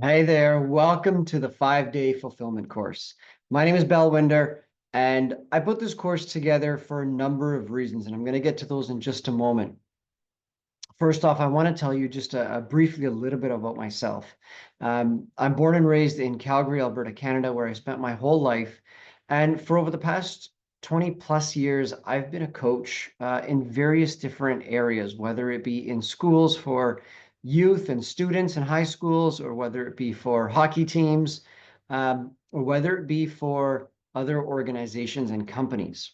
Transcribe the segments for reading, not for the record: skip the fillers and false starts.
Hey there, welcome to the 5-day fulfillment course. My name is Balwinder, and I put this course together for a number of reasons, and I'm going to get to those in just a moment. First off, I want to tell you just briefly a little bit about myself. I'm born and raised in Calgary, Alberta, Canada, where I spent my whole life. And for over the past 20 plus years, I've been a coach in various different areas, whether it be in schools for youth and students in high schools, or whether it be for hockey teams, or whether it be for other organizations and companies.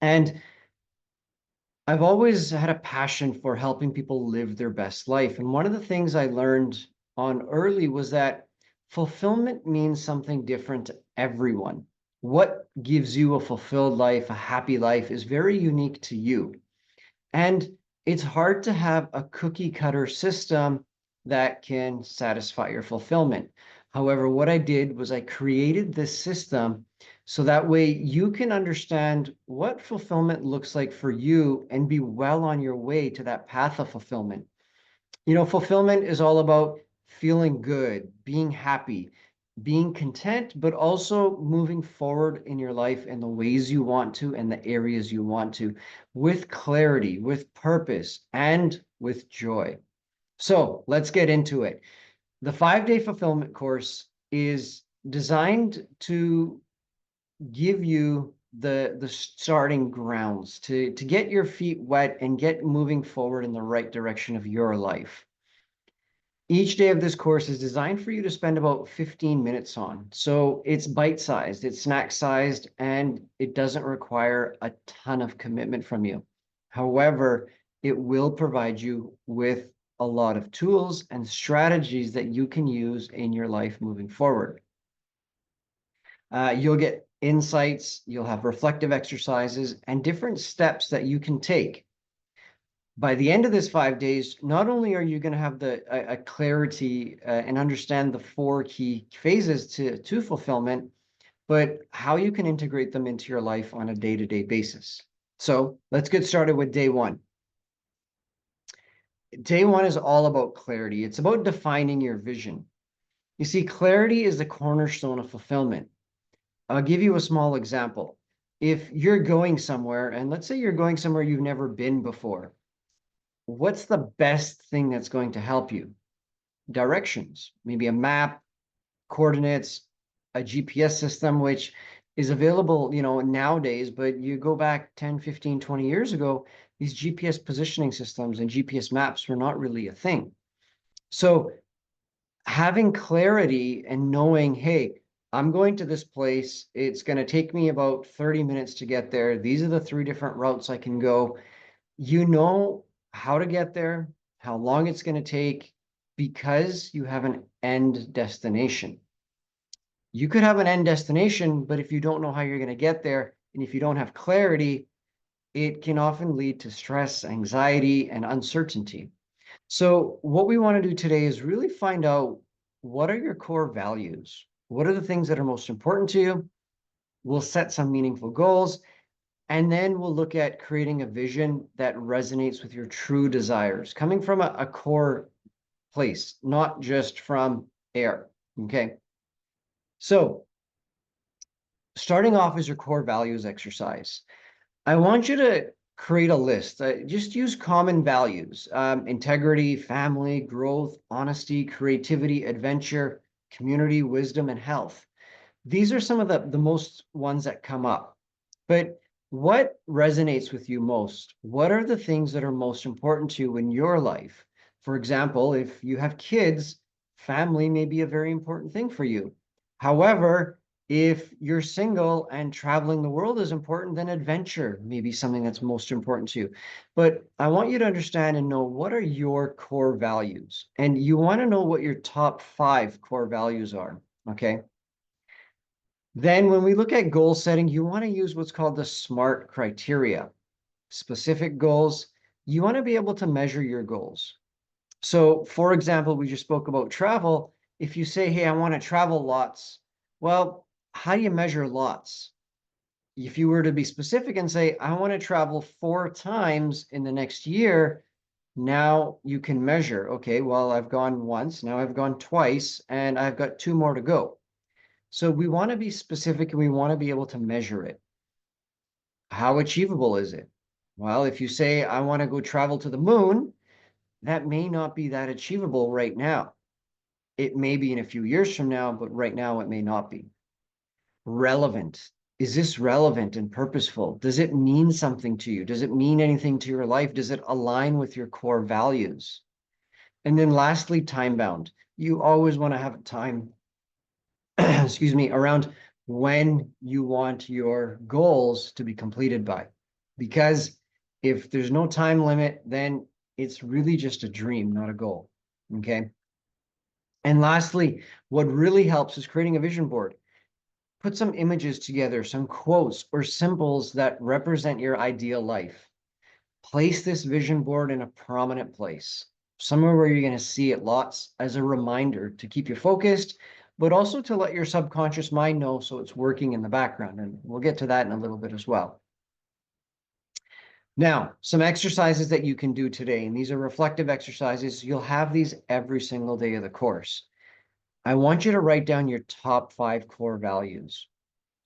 And I've always had a passion for helping people live their best life. And one of the things I learned on early was that fulfillment means something different to everyone. What gives you a fulfilled life, a happy life, is very unique to you. And it's hard to have a cookie cutter system that can satisfy your fulfillment. However, what I did was I created this system so that way you can understand what fulfillment looks like for you and be well on your way to that path of fulfillment. Fulfillment is all about feeling good, being happy, being content, but also moving forward in your life in the ways you want to and the areas you want to, with clarity, with purpose, and with joy. So let's get into it. The 5-day fulfillment course is designed to give you the starting grounds to get your feet wet and get moving forward in the right direction of your life. Each day of this course is designed for you to spend about 15 minutes on. So it's bite-sized, it's snack-sized, and it doesn't require a ton of commitment from you. However, it will provide you with a lot of tools and strategies that you can use in your life moving forward. You'll get insights, you'll have reflective exercises, and different steps that you can take. By the end of this 5 days, not only are you going to have a clarity and understand the 4 key phases to fulfillment, but how you can integrate them into your life on a day-to-day basis. So let's get started with day one. Day one is all about clarity. It's about defining your vision. You see, clarity is the cornerstone of fulfillment. I'll give you a small example. If you're going somewhere, and let's say you're going somewhere you've never been before, what's the best thing that's going to help you? Directions, maybe a map, coordinates, a GPS system, which is available, nowadays, but you go back 10, 15, 20 years ago, these GPS positioning systems and GPS maps were not really a thing. So having clarity and knowing, hey, I'm going to this place, it's going to take me about 30 minutes to get there. These are the 3 different routes I can go. You know how to get there, how long it's going to take, because you have an end destination. You could have an end destination, but if you don't know how you're going to get there, and if you don't have clarity, it can often lead to stress, anxiety, and uncertainty. So what we want to do today is really find out, what are your core values? What are the things that are most important to you? We'll set some meaningful goals, and then we'll look at creating a vision that resonates with your true desires, coming from a core place, not just from air. Okay. So starting off as your core values exercise, I want you to create a list. Just use common values: integrity, family, growth, honesty, creativity, adventure, community, wisdom, and health. These are some of the most ones that come up. But what resonates with you most? What are the things that are most important to you in your life? For example, if you have kids, family may be a very important thing for you. However, if you're single and traveling the world is important, then adventure may be something that's most important to you. But I want you to understand and know, what are your core values? And you want to know what your top 5 core values are. Okay. Then when we look at goal setting, you want to use what's called the SMART criteria. Specific goals. You want to be able to measure your goals. So for example, we just spoke about travel. If you say, hey, I want to travel lots, well, how do you measure lots? If you were to be specific and say, I want to travel 4 times in the next year, Now you can measure, okay, well, I've gone once, now I've gone twice, and I've got 2 more to go. So we want to be specific and we want to be able to measure it. How achievable is it? Well, if you say, I want to go travel to the moon, that may not be that achievable right now. It may be in a few years from now, but right now it may not be. Relevant. Is this relevant and purposeful? Does it mean something to you? Does it mean anything to your life? Does it align with your core values? And then lastly, time bound. You always want to have a time, excuse me, around when you want your goals to be completed by. Because if there's no time limit, then it's really just a dream, not a goal. Okay. And lastly, what really helps is creating a vision board. Put some images together, some quotes or symbols that represent your ideal life. Place this vision board in a prominent place, somewhere where you're going to see it lots as a reminder to keep you focused, but also to let your subconscious mind know so it's working in the background. And we'll get to that in a little bit as well. Now, some exercises that you can do today, and these are reflective exercises. You'll have these every single day of the course. I want you to write down your top 5 core values.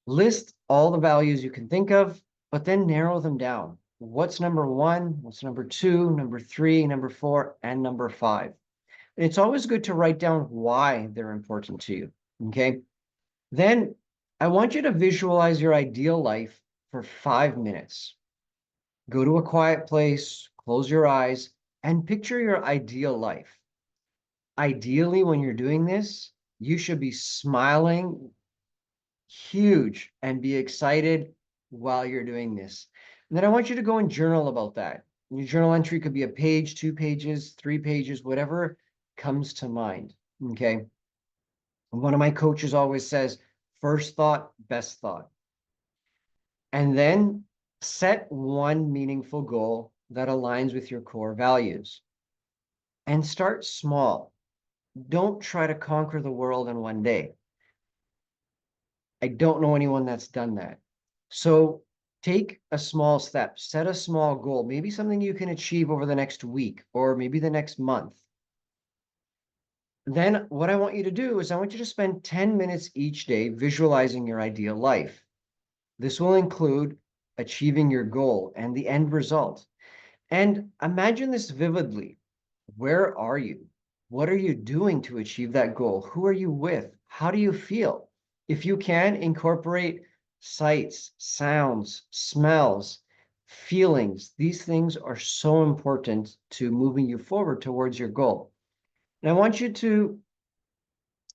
List all the values you can think of, but then narrow them down. What's number 1? What's number 2, number 3, number 4, and number 5? And it's always good to write down why they're important to you. Okay. Then I want you to visualize your ideal life for 5 minutes. Go to a quiet place, close your eyes, and picture your ideal life. Ideally, when you're doing this, you should be smiling huge and be excited while you're doing this. And then I want you to go and journal about that. Your journal entry could be a page, 2 pages, 3 pages, whatever comes to mind. Okay. One of my coaches always says, first thought, best thought. And then set one meaningful goal that aligns with your core values. And start small. Don't try to conquer the world in one day. I don't know anyone that's done that. So take a small step, set a small goal, maybe something you can achieve over the next week or maybe the next month. Then what I want you to do is I want you to spend 10 minutes each day visualizing your ideal life. This will include achieving your goal and the end result. And imagine this vividly. Where are you? What are you doing to achieve that goal? Who are you with? How do you feel? If you can, incorporate sights, sounds, smells, feelings. These things are so important to moving you forward towards your goal. And I want you to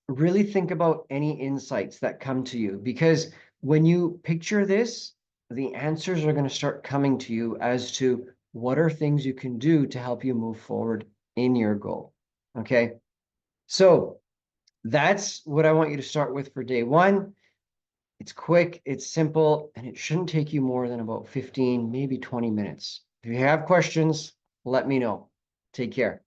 really think about any insights that come to you, because when you picture this, the answers are going to start coming to you as to what are things you can do to help you move forward in your goal. Okay. So that's what I want you to start with for day 1. It's quick, it's simple, and it shouldn't take you more than about 15, maybe 20 minutes. If you have questions, let me know. Take care.